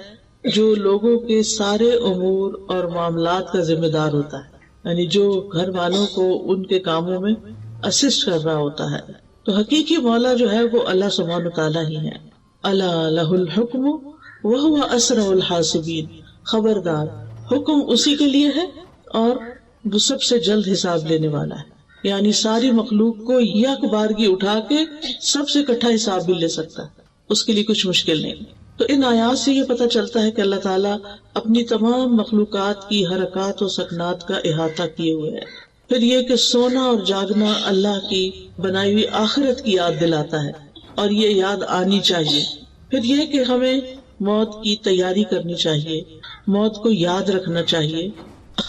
جو لوگوں کے سارے امور اور معاملات کا ذمہ دار ہوتا ہے، یعنی جو گھر والوں کو ان کے کاموں میں اسسٹ کر رہا ہوتا ہے. تو حقیقی مولا جو ہے وہ اللہ سبحانہ تعالیٰ ہی ہے. الا لہ الحکم وہو اسرع الحاسبین، خبردار حکم اسی کے لیے ہے اور وہ سب سے جلد حساب لینے والا ہے. یعنی ساری مخلوق کو یک بارگی اٹھا کے سب سے اکٹھا حساب بھی لے سکتا ہے، اس کے لیے کچھ مشکل نہیں. تو ان آیات سے یہ پتہ چلتا ہے کہ اللہ تعالیٰ اپنی تمام مخلوقات کی حرکات و سکنات کا احاطہ کیے ہوئے ہے. پھر یہ کہ سونا اور جاگنا اللہ کی بنائی ہوئی آخرت کی یاد دلاتا ہے، اور یہ یاد آنی چاہیے. پھر یہ کہ ہمیں موت کی تیاری کرنی چاہیے، موت کو یاد رکھنا چاہیے.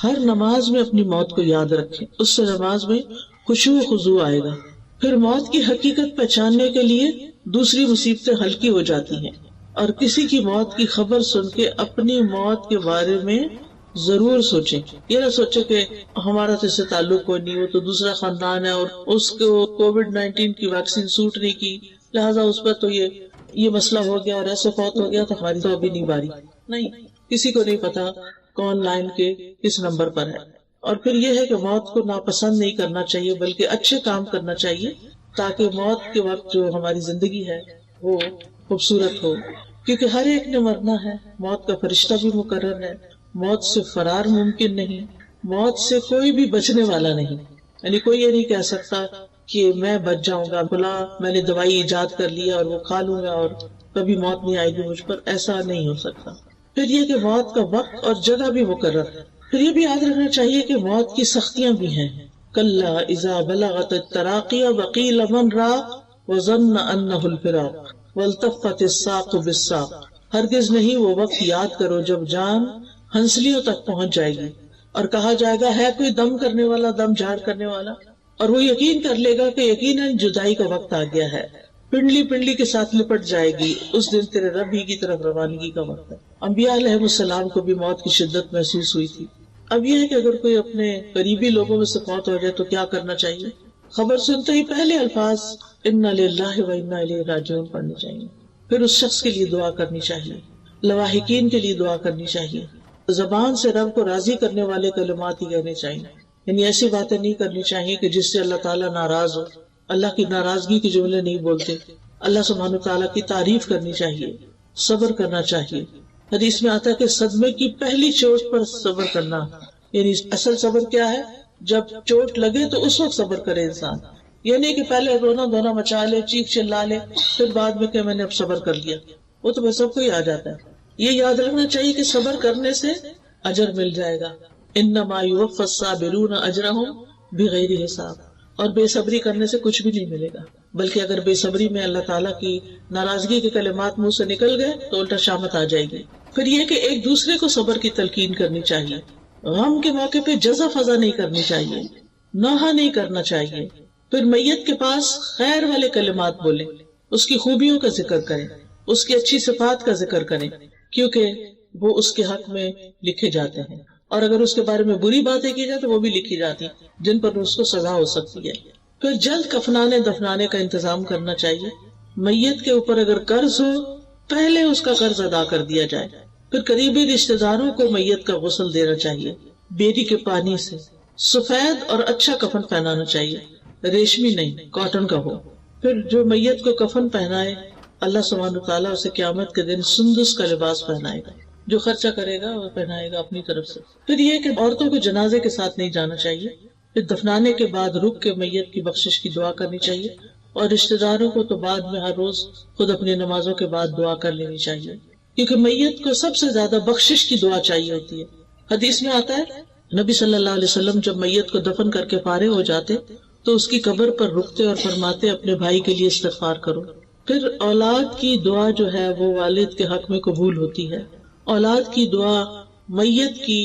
ہر نماز میں اپنی موت کو یاد رکھیں، اس سے نماز میں خشوع و خضوع آئے گا. پھر موت کی حقیقت پہچاننے کے لیے دوسری مصیبتیں ہلکی ہو جاتی ہیں، اور کسی کی موت کی خبر سن کے اپنی موت کے بارے میں ضرور سوچیں. یہ نہ سوچے کہ ہمارا تو اس سے تعلق کوئی نہیں، وہ تو دوسرا خاندان ہے اور اس کو کووڈ-19 کی ویکسین سوٹ نہیں کی، لہٰذا اس پر تو یہ مسئلہ ہو گیا اور ایسے فوت ہو گیا، تو ہماری تو ابھی نہیں باری. نہیں، کسی کو نہیں پتا کون لائن کے کس نمبر پر ہے. اور پھر یہ ہے کہ موت کو ناپسند نہیں کرنا چاہیے بلکہ اچھے کام کرنا چاہیے، تاکہ موت کے وقت جو ہماری زندگی ہے وہ خوبصورت ہو. کیونکہ ہر ایک نے مرنا ہے، موت کا فرشتہ بھی مقرر ہے، موت سے فرار ممکن نہیں، موت سے کوئی بھی بچنے والا نہیں. یعنی کوئی یہ نہیں کہہ سکتا کہ میں بچ جاؤں گا، بھلا میں نے دوائی ایجاد کر لیا اور وہ کھا لوں گا اور کبھی موت نہیں آئے گی مجھ پر، ایسا نہیں ہو سکتا. پھر یہ کہ موت کا وقت اور جگہ بھی مقرر ہے. پھر یہ بھی یاد رکھنا چاہیے کہ موت کی سختیاں بھی ہیں. کلا اذا بلغت التراقی وقیل من راق وظن انہ الفراق والتفت الساق بالساق. ہرگز نہیں، وہ وقت یاد کرو جب جان ہنسلیوں تک پہنچ جائے گی اور کہا جائے گا ہے کوئی دم کرنے والا، دم جھاڑ کرنے والا، اور وہ یقین کر لے گا کہ یقیناً جدائی کا وقت آ گیا ہے. پنڈلی پنڈلی کے ساتھ لپٹ جائے گی، اس دن تیرے رب ہی کی طرف روانگی کا وقت ہے. انبیاء علیہ السلام کو بھی موت کی شدت محسوس ہوئی تھی. اب یہ ہے کہ اگر کوئی اپنے قریبی لوگوں میں سے فوت ہو جائے تو کیا کرنا چاہیے؟ خبر سنتے ہی پہلے الفاظ انا للہ و انا الیہ راجعون پڑھنے چاہیے. پھر اس شخص کے لیے دعا کرنی چاہیے، لواحقین کے لیے دعا کرنی چاہیے. زبان سے رب کو راضی کرنے والے کلمات ہی کہنے چاہیے، یعنی ایسی باتیں نہیں کرنی چاہیے کہ جس سے اللہ تعالیٰ ناراض ہو. اللہ کی ناراضگی کے جملے نہیں بولتے. اللہ سبحانہ تعالیٰ کی تعریف کرنی چاہیے، صبر کرنا چاہیے. حدیث میں آتا ہے کہ صدمے کی پہلی چوٹ پر صبر کرنا، یعنی اصل صبر کیا ہے؟ جب چوٹ لگے تو اس وقت صبر کرے انسان. یہ نہیں کہ پہلے رونا دھونا مچا لے، چیخ چلا لے، پھر بعد میں کہ میں نے اب صبر کر لیا. وہ تو سب کو ہی آ جاتا ہے. یہ یاد رکھنا چاہیے کہ صبر کرنے سے اجر مل جائے گا. انما یوفی الصابرون اجرہم بغیر حساب. اور بے صبری کرنے سے کچھ بھی نہیں ملے گا، بلکہ اگر بے صبری میں اللہ تعالیٰ کی ناراضگی کے کلمات منہ سے نکل گئے تو الٹا شامت آ جائے گی. پھر یہ کہ ایک دوسرے کو صبر کی تلقین کرنی چاہیے. غم کے موقع پہ جزا فضا نہیں کرنی چاہیے، نوحہ نہیں کرنا چاہیے. پھر میت کے پاس خیر والے کلمات بولیں، اس کی خوبیوں کا ذکر کریں، اس کی اچھی صفات کا ذکر کریں، کیونکہ وہ اس کے حق میں لکھے جاتے ہیں. اور اگر اس کے بارے میں بری باتیں کی جائے تو وہ بھی لکھی جاتی ہیں جن پر اس کو سزا ہو سکتی ہے. پھر جلد کفنانے دفنانے کا انتظام کرنا چاہیے. میت کے اوپر اگر قرض ہو پہلے اس کا قرض ادا کر دیا جائے. پھر قریبی رشتہ داروں کو میت کا غسل دینا چاہیے، بیری کے پانی سے. سفید اور اچھا کفن پہنانا چاہیے، ریشمی نہیں، کاٹن کا ہو. پھر جو میت کو کفن پہنائے اللہ سبحانہ تعالیٰ اسے قیامت کے دن سندس کا لباس پہنائے گا. جو خرچہ کرے گا وہ پہنائے گا اپنی طرف سے. پھر یہ کہ عورتوں کو جنازے کے ساتھ نہیں جانا چاہیے. پھر دفنانے کے بعد رک کے میت کی بخشش کی دعا کرنی چاہیے، اور رشتہ داروں کو تو بعد میں ہر روز خود اپنی نمازوں کے بعد دعا کر لینی چاہیے، کیونکہ میت کو سب سے زیادہ بخشش کی دعا چاہیے ہوتی ہے. حدیث میں آتا ہے نبی صلی اللہ علیہ وسلم جب میت کو دفن کر کے فارغ ہو جاتے تو اس کی قبر پر رکتے اور فرماتے اپنے بھائی کے لیے استغفار کرو. پھر اولاد کی دعا جو ہے وہ والد کے حق میں قبول ہوتی ہے. اولاد کی دعا میت کی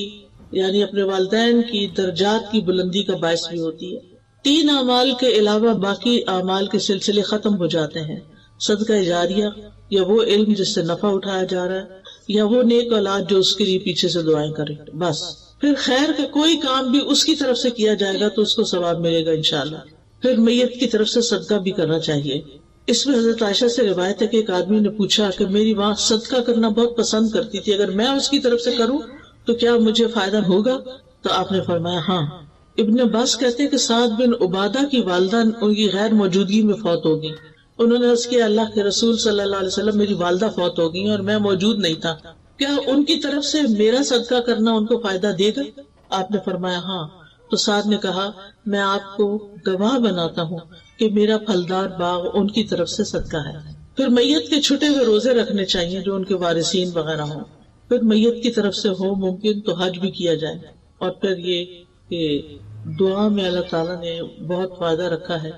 یعنی اپنے والدین کی درجات کی بلندی کا باعث بھی ہوتی ہے. 3 اعمال کے علاوہ باقی اعمال کے سلسلے ختم ہو جاتے ہیں. صدقہ جاریہ، یا وہ علم جس سے نفع اٹھایا جا رہا ہے، یا وہ نیک اولاد جو اس کے لیے پیچھے سے دعائیں کرے، بس. پھر خیر کا کوئی کام بھی اس کی طرف سے کیا جائے گا تو اس کو ثواب ملے گا انشاءاللہ. پھر میت کی طرف سے صدقہ بھی کرنا چاہیے. اس میں حضرت عائشہ سے روایت ہے کہ ایک آدمی نے پوچھا کہ میری ماں صدقہ کرنا بہت پسند کرتی تھی، اگر میں اس کی طرف سے کروں تو کیا مجھے فائدہ ہوگا؟ تو آپ نے فرمایا ہاں۔ ابن عباس کہتے ہیں کہ سعد بن عبادہ کی والدہ ان کی غیر موجودگی میں فوت ہوگی۔ انہوں نے عرض کیا اللہ کے رسول صلی اللہ علیہ وسلم میری والدہ فوت ہو گئی اور میں موجود نہیں تھا، کیا ان کی طرف سے میرا صدقہ کرنا ان کو فائدہ دے گا؟ آپ نے فرمایا ہاں۔ تو سعد نے کہا میں آپ کو گواہ بناتا ہوں کہ میرا پھلدار باغ ان کی طرف سے صدقہ ہے۔ پھر میت کے چھٹے ہوئے روزے رکھنے چاہیے جو ان کے وارثین وغیرہ ہوں۔ پھر میت کی طرف سے ہو ممکن تو حج بھی کیا جائے۔ اور پھر یہ کہ دعا میں اللہ تعالیٰ نے بہت فائدہ رکھا ہے،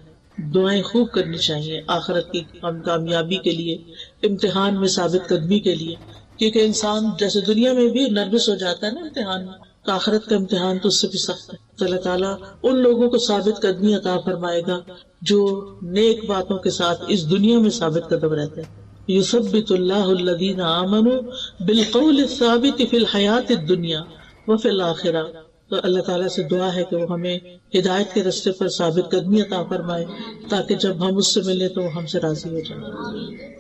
دعائیں خوب کرنی چاہیے آخرت کی کامیابی کے لیے، امتحان میں ثابت قدمی کے لیے، کیونکہ انسان جیسے دنیا میں بھی نروس ہو جاتا ہے نا امتحان میں، تو آخرت کا امتحان تو اس سے بھی سخت ہے۔ تو اللہ تعالیٰ ان لوگوں کو ثابت قدمی عطا فرمائے گا جو نیک باتوں کے ساتھ اس دنیا میں ثابت قدم رہتے ہیں۔ یثبت اللہ الذین آمنوا بالقول الثابت فی الحیات الدنیا وفی الآخرہ۔ تو اللہ تعالیٰ سے دعا ہے کہ وہ ہمیں ہدایت کے راستے پر ثابت قدمی عطا فرمائے تاکہ جب ہم اس سے ملیں تو وہ ہم سے راضی ہو جائیں۔